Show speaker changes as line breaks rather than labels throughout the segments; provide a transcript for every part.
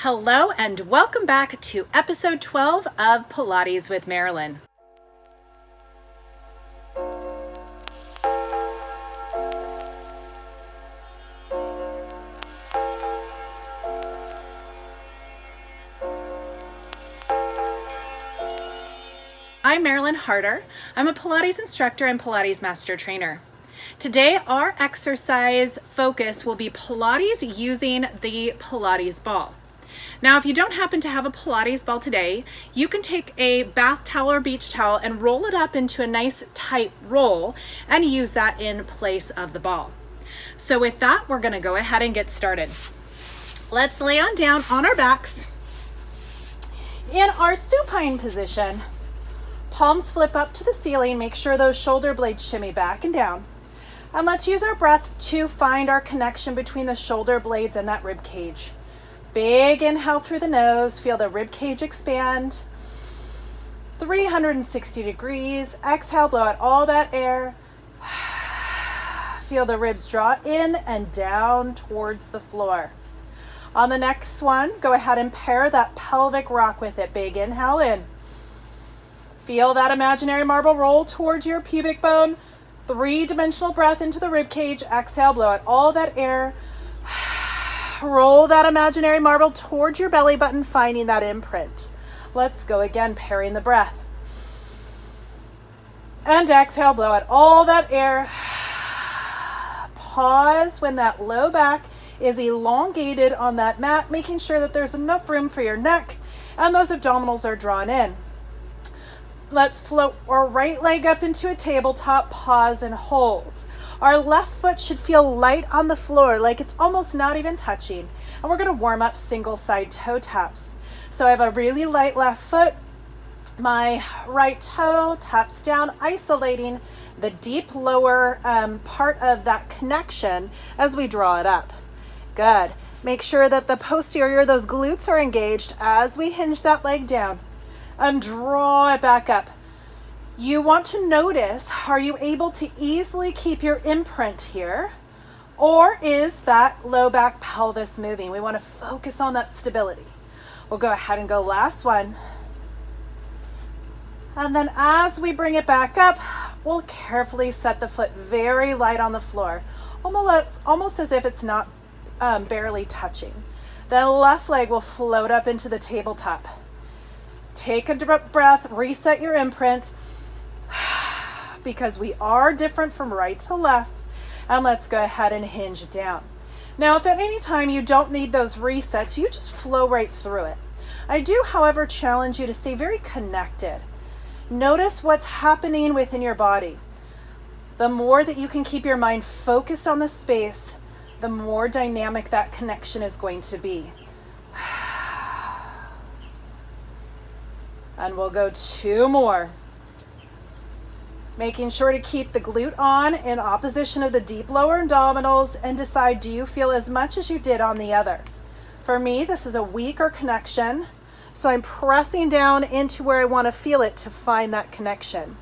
Hello and welcome back to episode 12 of Pilates with Marilyn. I'm Marilyn Harder. I'm a Pilates instructor and Pilates master trainer. Today, our exercise focus will be Pilates using the Pilates Ball. Now, if you don't happen to have a Pilates ball today, you can take a bath towel or beach towel and roll it up into a nice tight roll and use that in place of the ball. So with that, we're going to go ahead and get started. Let's lay on down on our backs. In our supine position, palms flip up to the ceiling. Make sure those shoulder blades shimmy back and down. And let's use our breath to find our connection between the shoulder blades and that rib cage. Big inhale through the nose, feel the rib cage expand. 360 degrees. Exhale, blow out all that air. Feel the ribs draw in and down towards the floor. On the next one, go ahead and pair that pelvic rock with it. Big inhale in. Feel that imaginary marble roll towards your pubic bone. 3-dimensional breath into the rib cage. Exhale, blow out all that air. Roll that imaginary marble towards your belly button, finding that imprint. Let's go again, pairing the breath. And exhale, blow out all that air. Pause when that low back is elongated on that mat, making sure that there's enough room for your neck and those abdominals are drawn in. Let's float our right leg up into a tabletop, pause and hold. Our left foot should feel light on the floor, like it's almost not even touching. And we're gonna warm up single side toe taps. So I have a really light left foot. My right toe taps down, isolating the deep lower part of that connection as we draw it up. Good. Make sure that the posterior, those glutes are engaged as we hinge that leg down and draw it back up. You want to notice, are you able to easily keep your imprint here? Or is that low back pelvis moving? We want to focus on that stability. We'll go ahead and go last one. And then as we bring it back up, we'll carefully set the foot very light on the floor, almost as if it's not barely touching. Then left leg will float up into the tabletop. Take a breath, reset your imprint, because we are different from right to left. And let's go ahead and hinge down. Now, if at any time you don't need those resets, you just flow right through it. I do, however, challenge you to stay very connected. Notice what's happening within your body. The more that you can keep your mind focused on the space, the more dynamic that connection is going to be. And we'll go 2 more. Making sure to keep the glute on in opposition of the deep lower abdominals and decide, do you feel as much as you did on the other? For me, this is a weaker connection, so I'm pressing down into where I want to feel it to find that connection.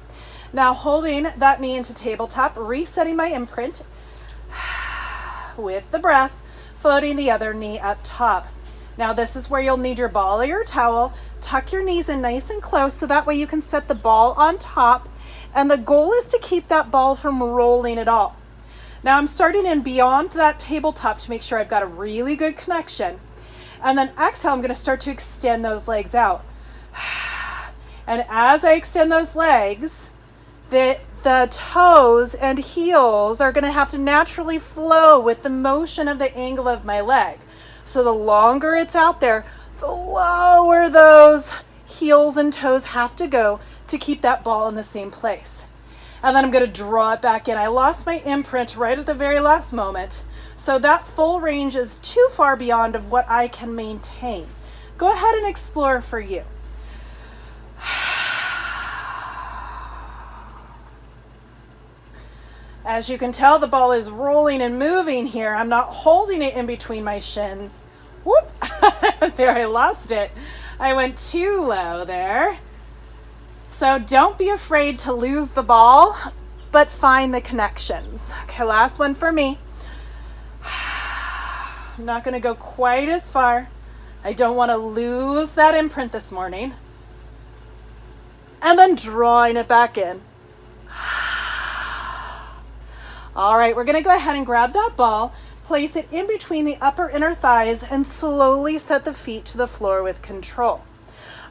Now holding that knee into tabletop, resetting my imprint with the breath, floating the other knee up top. Now this is where you'll need your ball or your towel. Tuck your knees in nice and close so that way you can set the ball on top. And the goal is to keep that ball from rolling at all. Now I'm starting in beyond that tabletop to make sure I've got a really good connection. And then exhale, I'm going to start to extend those legs out. And as I extend those legs, the toes and heels are going to have to naturally flow with the motion of the angle of my leg. So the longer it's out there, the lower those heels and toes have to go to keep that ball in the same place. And then I'm going to draw it back in. I lost my imprint right at the very last moment. So that full range is too far beyond of what I can maintain. Go ahead and explore for you. As you can tell, the ball is rolling and moving here. I'm not holding it in between my shins. Whoop! There, I lost it. I went too low there. So don't be afraid to lose the ball, but find the connections. Okay, last one for me. I'm not going to go quite as far. I don't want to lose that imprint this morning. And then drawing it back in. All right, we're going to go ahead and grab that ball, place it in between the upper inner thighs, and slowly set the feet to the floor with control.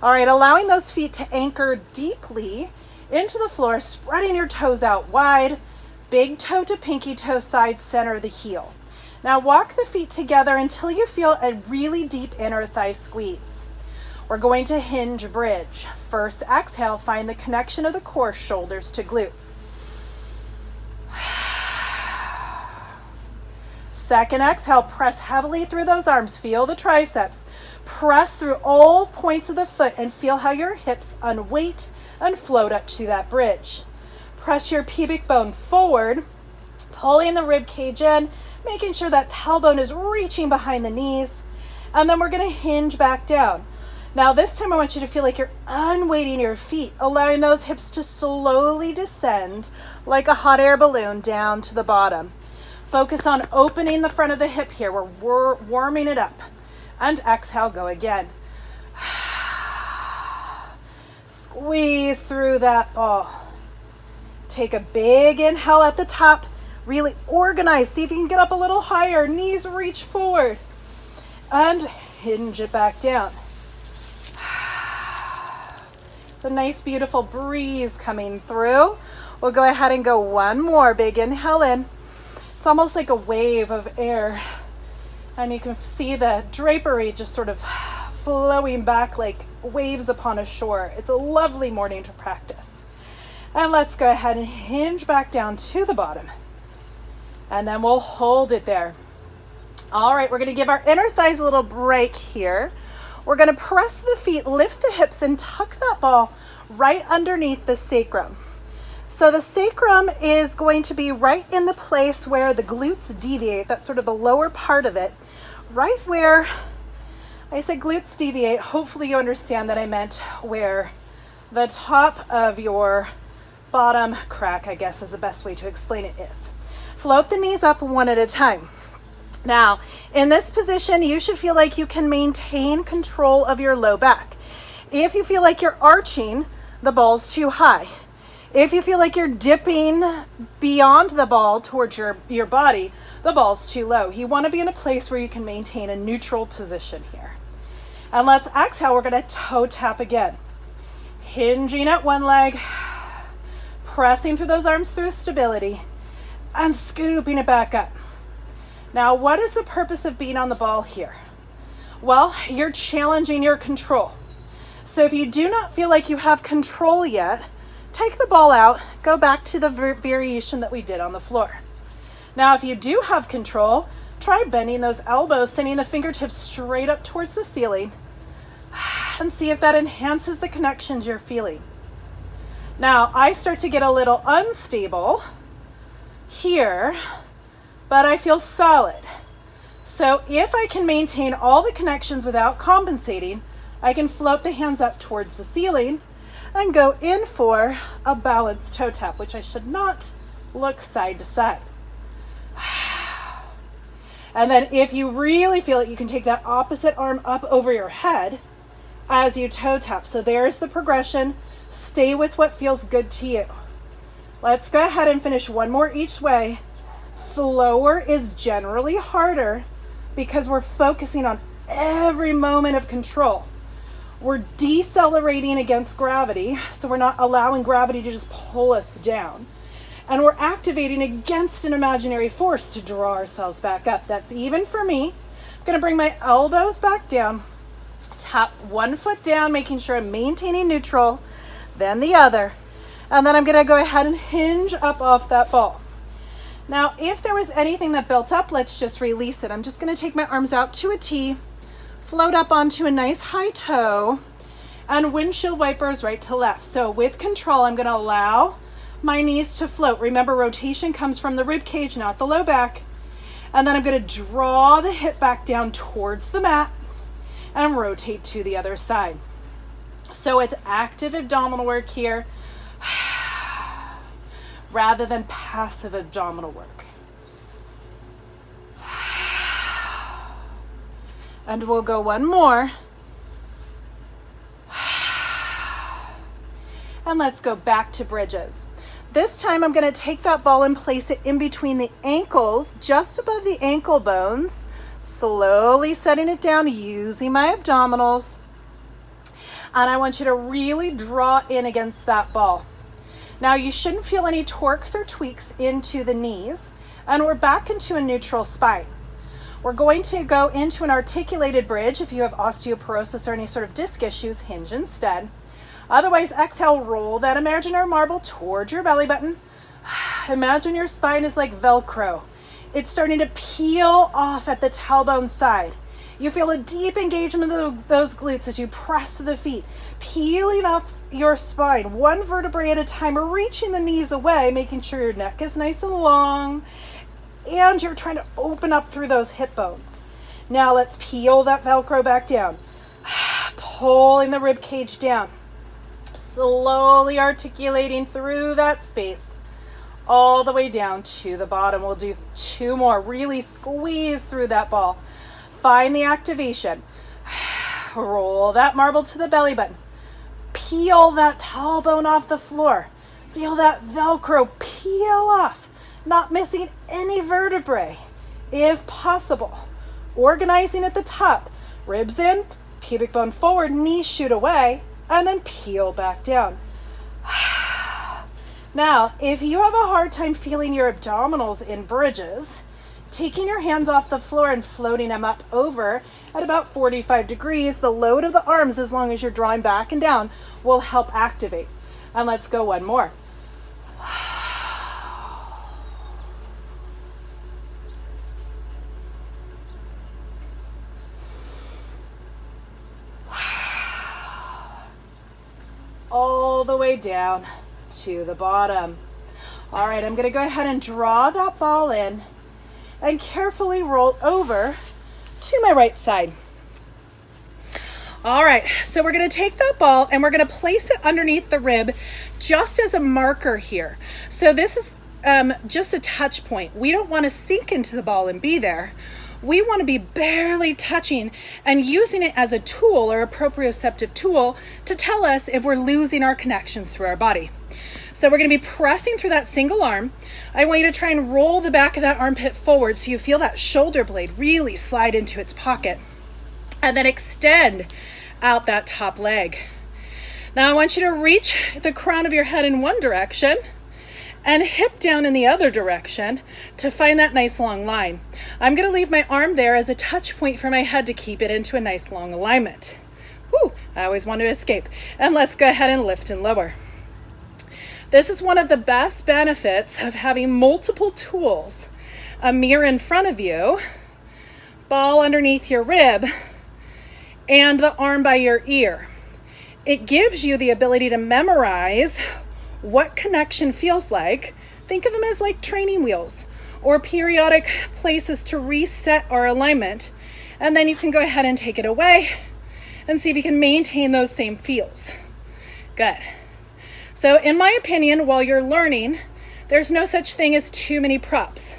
All right, allowing those feet to anchor deeply into the floor, spreading your toes out wide, big toe to pinky toe, side center of the heel. Now walk the feet together until you feel a really deep inner thigh squeeze. We're going to hinge bridge. First exhale, find the connection of the core, shoulders to glutes. Second exhale, press heavily through those arms, feel the triceps. Press through all points of the foot and feel how your hips unweight and float up to that bridge. Press your pubic bone forward, pulling the rib cage in, making sure that tailbone is reaching behind the knees. And then we're going to hinge back down. Now this time I want you to feel like you're unweighting your feet, allowing those hips to slowly descend like a hot air balloon down to the bottom. Focus on opening the front of the hip here. We're warming it up. And exhale, go again. Squeeze through that ball. Take a big inhale at the top. Really organize. See if you can get up a little higher. Knees reach forward. And hinge it back down. It's a nice, beautiful breeze coming through. We'll go ahead and go one more. Big inhale in. It's almost like a wave of air. And you can see the drapery just sort of flowing back like waves upon a shore. It's a lovely morning to practice. And let's go ahead and hinge back down to the bottom. And then we'll hold it there. All right, we're going to give our inner thighs a little break here. We're going to press the feet, lift the hips, and tuck that ball right underneath the sacrum. So the sacrum is going to be right in the place where the glutes deviate. That's sort of the lower part of it. Right where I said glutes deviate, hopefully you understand that I meant where the top of your bottom crack, I guess is the best way to explain it is. Float the knees up one at a time. Now, in this position, you should feel like you can maintain control of your low back. If you feel like you're arching, the ball's too high. If you feel like you're dipping beyond the ball towards your body, the ball's too low. You want to be in a place where you can maintain a neutral position here. And let's exhale. We're going to toe tap again. Hinging at one leg, pressing through those arms through stability, and scooping it back up. Now, what is the purpose of being on the ball here? Well, you're challenging your control. So if you do not feel like you have control yet, take the ball out, go back to the variation that we did on the floor. Now, if you do have control, try bending those elbows, sending the fingertips straight up towards the ceiling, and see if that enhances the connections you're feeling. Now, I start to get a little unstable here, but I feel solid. So if I can maintain all the connections without compensating, I can float the hands up towards the ceiling and go in for a balanced toe tap, which I should not look side to side. And then if you really feel it, you can take that opposite arm up over your head as you toe tap. So there's the progression. Stay with what feels good to you. Let's go ahead and finish one more each way. Slower is generally harder because we're focusing on every moment of control. We're decelerating against gravity, so we're not allowing gravity to just pull us down. And we're activating against an imaginary force to draw ourselves back up. That's even for me. I'm going to bring my elbows back down, tap one foot down, making sure I'm maintaining neutral, then the other. And then I'm going to go ahead and hinge up off that ball. Now, if there was anything that built up, let's just release it. I'm just going to take my arms out to a T, float up onto a nice high toe, and windshield wipers right to left. So with control, I'm going to allow my knees to float. Remember, rotation comes from the rib cage, not the low back. And then I'm going to draw the hip back down towards the mat and rotate to the other side. So it's active abdominal work here rather than passive abdominal work. And we'll go one more. And let's go back to bridges. This time I'm going to take that ball and place it in between the ankles, just above the ankle bones, slowly setting it down using my abdominals. And I want you to really draw in against that ball. Now you shouldn't feel any torques or tweaks into the knees, and we're back into a neutral spine. We're going to go into an articulated bridge. If you have osteoporosis or any sort of disc issues, hinge instead. Otherwise, exhale, roll that imaginary marble towards your belly button. Imagine your spine is like Velcro. It's starting to peel off at the tailbone side. You feel a deep engagement of those glutes as you press to the feet, peeling off your spine, one vertebrae at a time, reaching the knees away, making sure your neck is nice and long, and you're trying to open up through those hip bones. Now let's peel that Velcro back down, pulling the rib cage down. Slowly articulating through that space all the way down to the bottom. We'll do 2 more. Really squeeze through that ball. Find the activation. Roll that marble to the belly button. Peel that tailbone off the floor. Feel that Velcro peel off, not missing any vertebrae if possible. Organizing at the top. Ribs in, pubic bone forward, knees shoot away, and then peel back down. Now, if you have a hard time feeling your abdominals in bridges, taking your hands off the floor and floating them up over at about 45 degrees, the load of the arms, as long as you're drawing back and down, will help activate. And let's go one more. All the way down to the bottom. All right, I'm going to go ahead and draw that ball in and carefully roll over to my right side. All right, so we're going to take that ball and we're going to place it underneath the rib just as a marker here. So this is just a touch point. We don't want to sink into the ball and be there. We want to be barely touching and using it as a tool or a proprioceptive tool to tell us if we're losing our connections through our body. So we're going to be pressing through that single arm. I want you to try and roll the back of that armpit forward so you feel that shoulder blade really slide into its pocket. And then extend out that top leg. Now I want you to reach the crown of your head in one direction and hip down in the other direction to find that nice long line. I'm going to leave my arm there as a touch point for my head to keep it into a nice long alignment. Whew, I always want to escape. And let's go ahead and lift and lower. This is one of the best benefits of having multiple tools. A mirror in front of you, ball underneath your rib, and the arm by your ear. It gives you the ability to memorize what connection feels like. Think of them as like training wheels or periodic places to reset our alignment. And then you can go ahead and take it away and see if you can maintain those same feels. Good. So in my opinion, while you're learning, there's no such thing as too many props,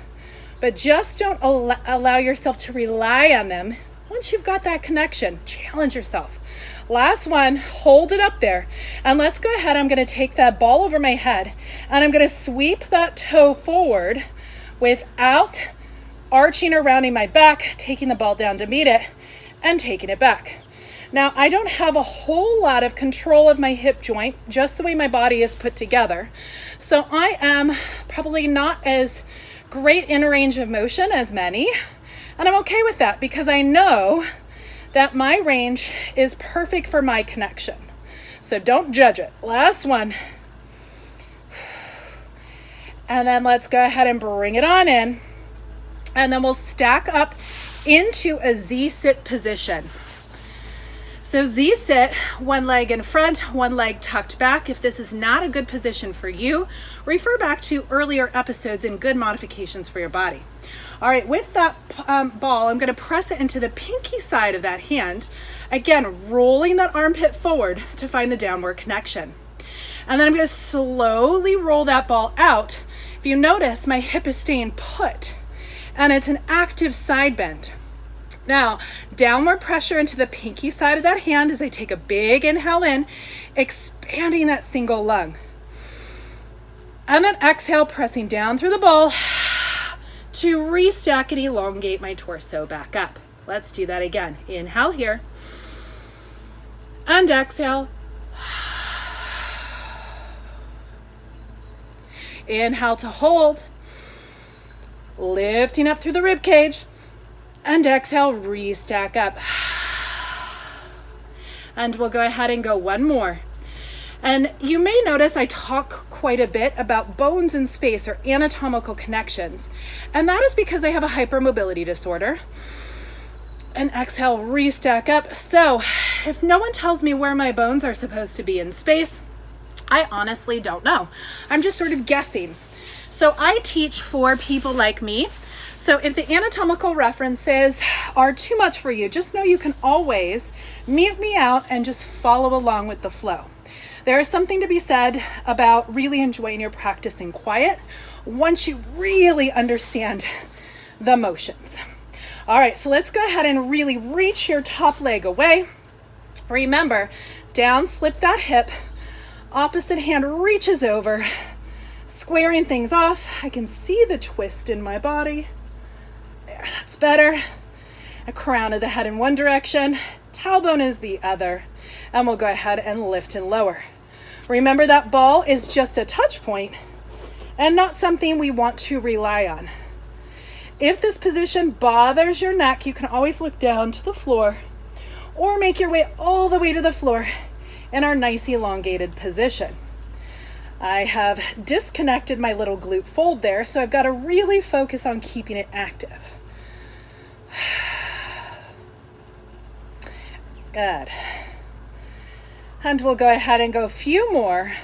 but just don't allow yourself to rely on them. Once you've got that connection, challenge yourself. Last one, hold it up there. And let's go ahead. I'm going to take that ball over my head and I'm going to sweep that toe forward without arching or rounding my back, taking the ball down to meet it and taking it back. Now, I don't have a whole lot of control of my hip joint, just the way my body is put together. So I am probably not as great in range of motion as many. And I'm okay with that because I know that my range is perfect for my connection. So don't judge it. Last one. And then let's go ahead and bring it on in. And then we'll stack up into a Z-sit position. So Z-sit, one leg in front, one leg tucked back. If this is not a good position for you, refer back to earlier episodes in good modifications for your body. All right, with that ball, I'm going to press it into the pinky side of that hand. Again, rolling that armpit forward to find the downward connection. And then I'm going to slowly roll that ball out. If you notice, my hip is staying put, and it's an active side bend. Now, Downward pressure into the pinky side of that hand as I take a big inhale in, expanding that single lung. And then exhale, pressing down through the ball to restack and elongate my torso back up. Let's do that again. Inhale here. And exhale. Inhale to hold. Lifting up through the rib cage. And exhale, restack up. And we'll go ahead and go one more. And you may notice I talk quite a bit about bones in space or anatomical connections. And that is because I have a hypermobility disorder. And exhale, restack up. So if no one tells me where my bones are supposed to be in space, I honestly don't know. I'm just sort of guessing. So I teach for people like me. So if the anatomical references are too much for you, just know you can always mute me out and just follow along with the flow. There is something to be said about really enjoying your practice in quiet once you really understand the motions. All right, so let's go ahead and really reach your top leg away. Remember, down, slip that hip. Opposite hand reaches over, squaring things off. I can see the twist in my body. There, that's better. A crown of the head in one direction, tailbone is the other. And we'll go ahead and lift and lower. Remember that ball is just a touch point and not something we want to rely on. If this position bothers your neck, you can always look down to the floor or make your way all the way to the floor in our nice elongated position. I have disconnected my little glute fold there, so I've got to really focus on keeping it active. Good. And we'll go ahead and go a few more.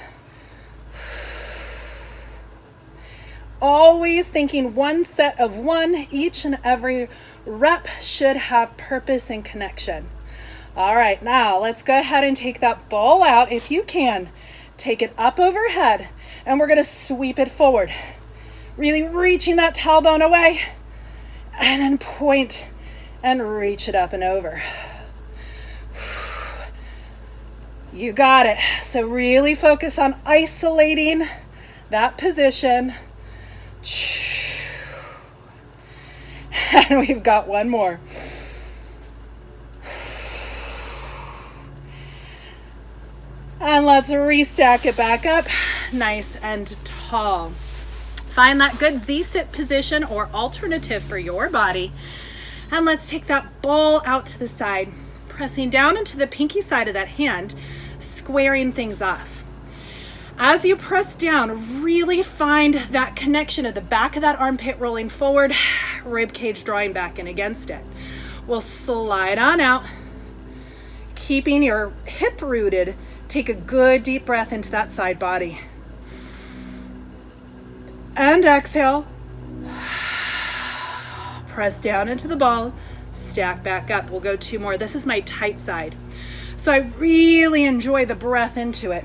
Always thinking one set of one. Each and every rep should have purpose and connection. All right, now let's go ahead and take that ball out if you can. Take it up overhead, and we're going to sweep it forward. Really reaching that tailbone away, and then point and reach it up and over. You got it. So really focus on isolating that position. And we've got one more. And let's restack it back up, nice and tall. Find that good Z-sit position or alternative for your body. And let's take that ball out to the side, pressing down into the pinky side of that hand, squaring things off. As you press down, really find that connection of the back of that armpit rolling forward, rib cage drawing back in against it. We'll slide on out, keeping your hip rooted. Take a good deep breath into that side body. And exhale. Press down into the ball, stack back up. We'll go two more. This is my tight side. So I really enjoy the breath into it.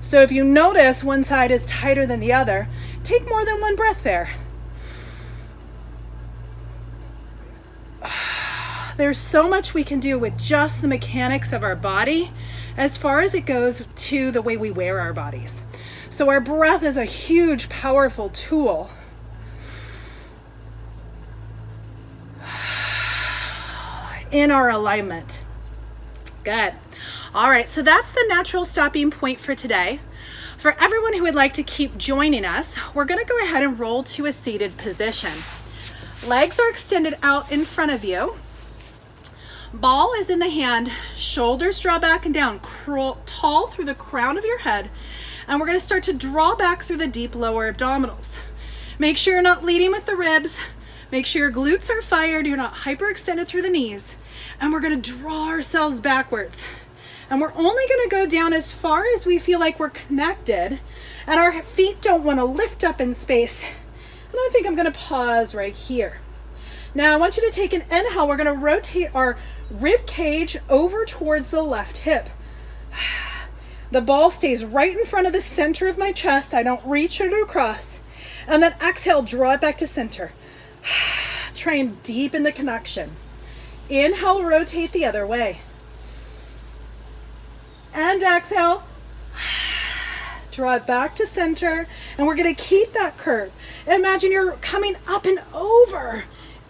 So if you notice one side is tighter than the other, take more than one breath there. There's so much we can do with just the mechanics of our body as far as it goes to the way we wear our bodies. So our breath is a huge, powerful tool. In our alignment. Good. All right, so that's the natural stopping point for today. For everyone who would like to keep joining us, we're going to go ahead and roll to a seated position. Legs are extended out in front of you. Ball is in the hand, shoulders draw back and down, crawl tall through the crown of your head, and we're going to start to draw back through the deep lower abdominals. Make sure you're not leading with the ribs. Make sure your glutes are fired, you're not hyperextended through the knees, and we're going to draw ourselves backwards. And we're only going to go down as far as we feel like we're connected, and our feet don't want to lift up in space. And I think I'm going to pause right here. Now I want you to take an inhale. We're going to rotate our rib cage over towards the left hip. The ball stays right in front of the center of my chest. I don't reach it across. And then exhale, draw it back to center. Try and deepen the connection. Inhale, rotate the other way. And exhale. Draw it back to center, and we're going to keep that curve. Imagine you're coming up and over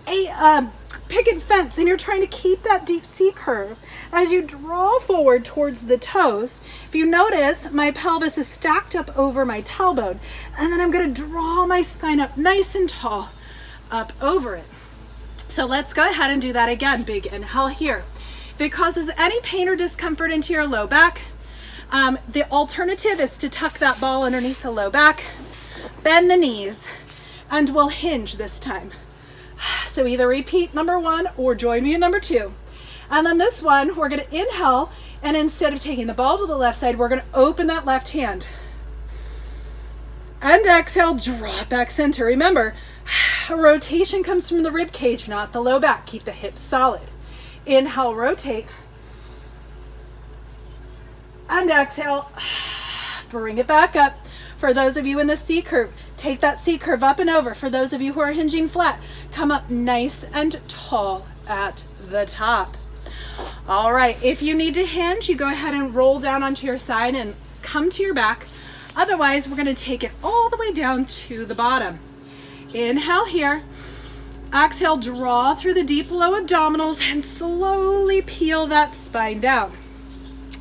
a picket fence, and you're trying to keep that deep C curve as you draw forward towards the toes. If you notice, my pelvis is stacked up over my tailbone, and then I'm going to draw my spine up nice and tall up over it. So let's go ahead and do that again. Big inhale here. If it causes any pain or discomfort into your low back, the alternative is to tuck that ball underneath the low back, bend the knees, and we'll hinge this time. So either repeat number 1 or join me in number 2. And then this one, we're going to inhale, and instead of taking the ball to the left side, we're going to open that left hand. And exhale, draw it back center. Remember, rotation comes from the rib cage, not the low back. Keep the hips solid. Inhale, rotate. And exhale, bring it back up. For those of you in the C curve, take that C curve up and over. For those of you who are hinging flat, come up nice and tall at the top. All right, if you need to hinge, you go ahead and roll down onto your side and come to your back. Otherwise, we're going to take it all the way down to the bottom. Inhale here. Exhale, draw through the deep low abdominals and slowly peel that spine down.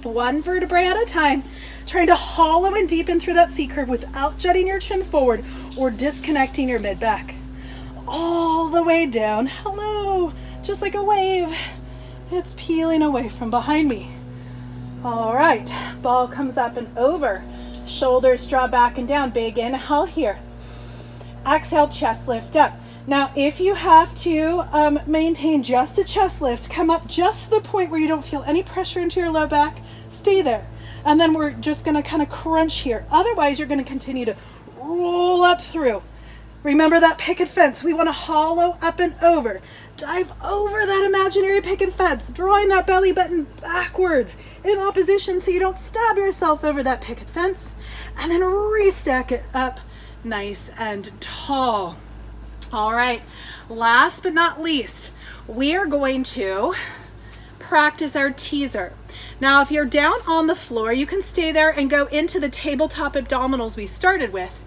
One vertebrae at a time, trying to hollow and deepen through that C curve without jutting your chin forward or disconnecting your mid back. All the way down. Hello, just like a wave. It's peeling away from behind me. All right, ball comes up and over. Shoulders draw back and down. Big inhale here. Exhale, chest lift up. Now, if you have to maintain just a chest lift, come up just to the point where you don't feel any pressure into your low back, stay there. And then we're just gonna kind of crunch here. Otherwise, you're gonna continue to roll up through. Remember that picket fence. We wanna hollow up and over. Dive over that imaginary picket fence, drawing that belly button backwards in opposition so you don't stab yourself over that picket fence. And then restack it up nice and tall. All right, last but not least, we are going to practice our teaser. Now, if you're down on the floor, you can stay there and go into the tabletop abdominals we started with.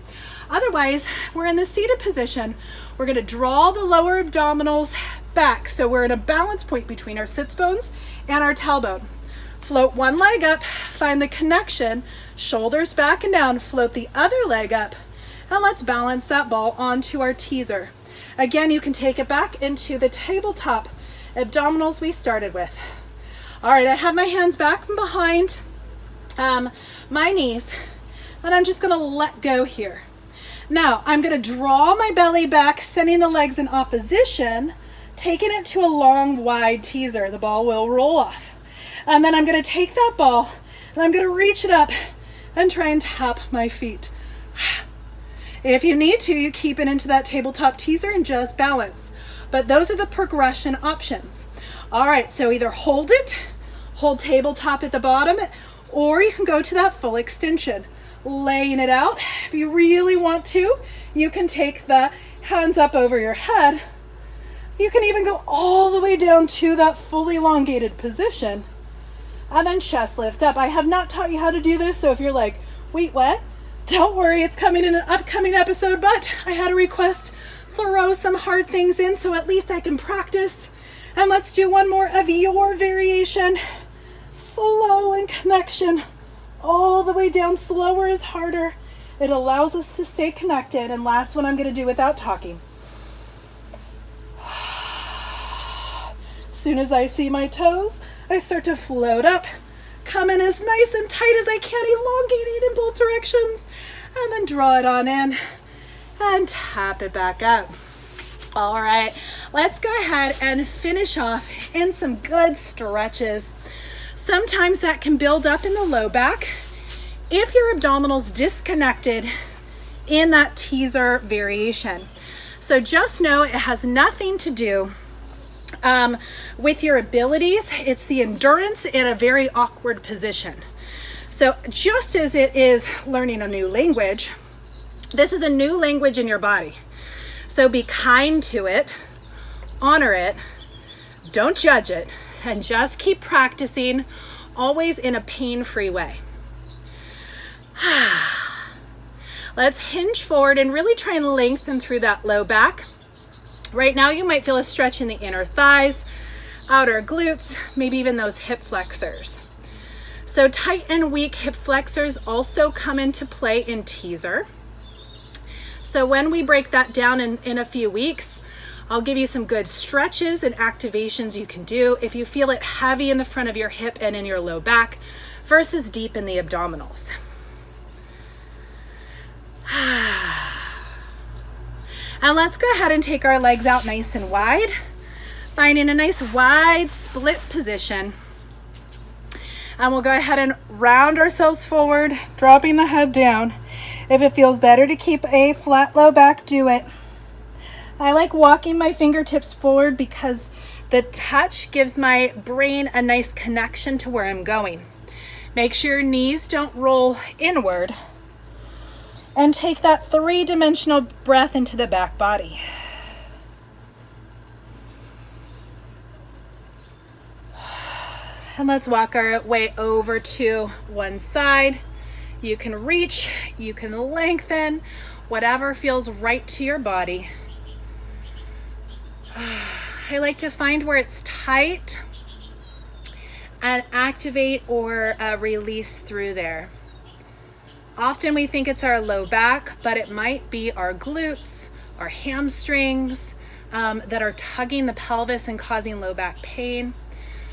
Otherwise, we're in the seated position. We're going to draw the lower abdominals back. So we're in a balance point between our sits bones and our tailbone. Float one leg up, find the connection, shoulders back and down, float the other leg up, and let's balance that ball onto our teaser. Again, you can take it back into the tabletop abdominals we started with. All right, I have my hands back and behind my knees, and I'm just gonna let go here. Now, I'm gonna draw my belly back, sending the legs in opposition, taking it to a long, wide teaser. The ball will roll off. And then I'm gonna take that ball, and I'm gonna reach it up and try and tap my feet. If you need to, you keep it into that tabletop teaser and just balance. But those are the progression options. All right, so either hold it, hold tabletop at the bottom, or you can go to that full extension. Laying it out. If you really want to, you can take the hands up over your head. You can even go all the way down to that fully elongated position. And then chest lift up. I have not taught you how to do this, so if you're like, wait, what? Don't worry, it's coming in an upcoming episode, but I had a request. Throw some hard things in so at least I can practice. And let's do one more of your variation. Slow and connection. All the way down. Slower is harder. It allows us to stay connected. And last one I'm going to do without talking. As soon as I see my toes, I start to float up. Come in as nice and tight as I can, elongating in both directions, and then draw it on in and tap it back up. All right, let's go ahead and finish off in some good stretches. Sometimes that can build up in the low back if your abdominals disconnected in that teaser variation. So just know it has nothing to do with your abilities. It's the endurance in a very awkward position. So just as it is learning a new language, this is a new language in your body. So be kind to it, honor it, Don't judge it, and just keep practicing, always in a pain-free way. Let's hinge forward and really try and lengthen through that low back. Right now you might feel a stretch in the inner thighs, outer glutes, maybe even those hip flexors. So tight and weak hip flexors also come into play in teaser. So when we break that down in a few weeks, I'll give you some good stretches and activations you can do if you feel it heavy in the front of your hip and in your low back versus deep in the abdominals. And let's go ahead and take our legs out nice and wide, finding a nice wide split position. And we'll go ahead and round ourselves forward, dropping the head down. If it feels better to keep a flat low back, do it. I like walking my fingertips forward because the touch gives my brain a nice connection to where I'm going. Make sure your knees don't roll inward. And take that three-dimensional breath into the back body. And let's walk our way over to one side. You can reach, you can lengthen, whatever feels right to your body. I like to find where it's tight and activate or release through there. Often we think it's our low back, but it might be our glutes, our hamstrings that are tugging the pelvis and causing low back pain.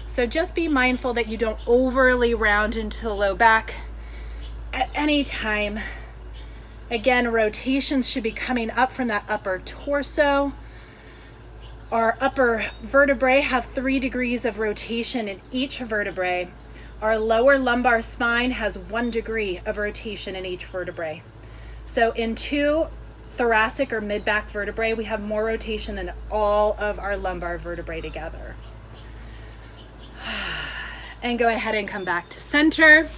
So just be mindful that you don't overly round into the low back at any time. Again, rotations should be coming up from that upper torso. Our upper vertebrae have 3 degrees of rotation in each vertebrae. Our lower lumbar spine has 1 degree of rotation in each vertebrae. So in 2 thoracic or mid-back vertebrae, we have more rotation than all of our lumbar vertebrae together. And go ahead and come back to center.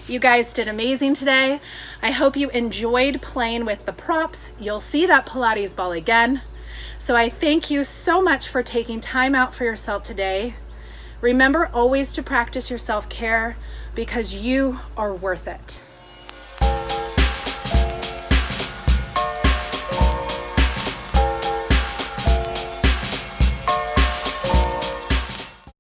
You guys did amazing today. I hope you enjoyed playing with the props. You'll see that Pilates ball again. So I thank you so much for taking time out for yourself today. Remember always to practice your self-care because you are worth it.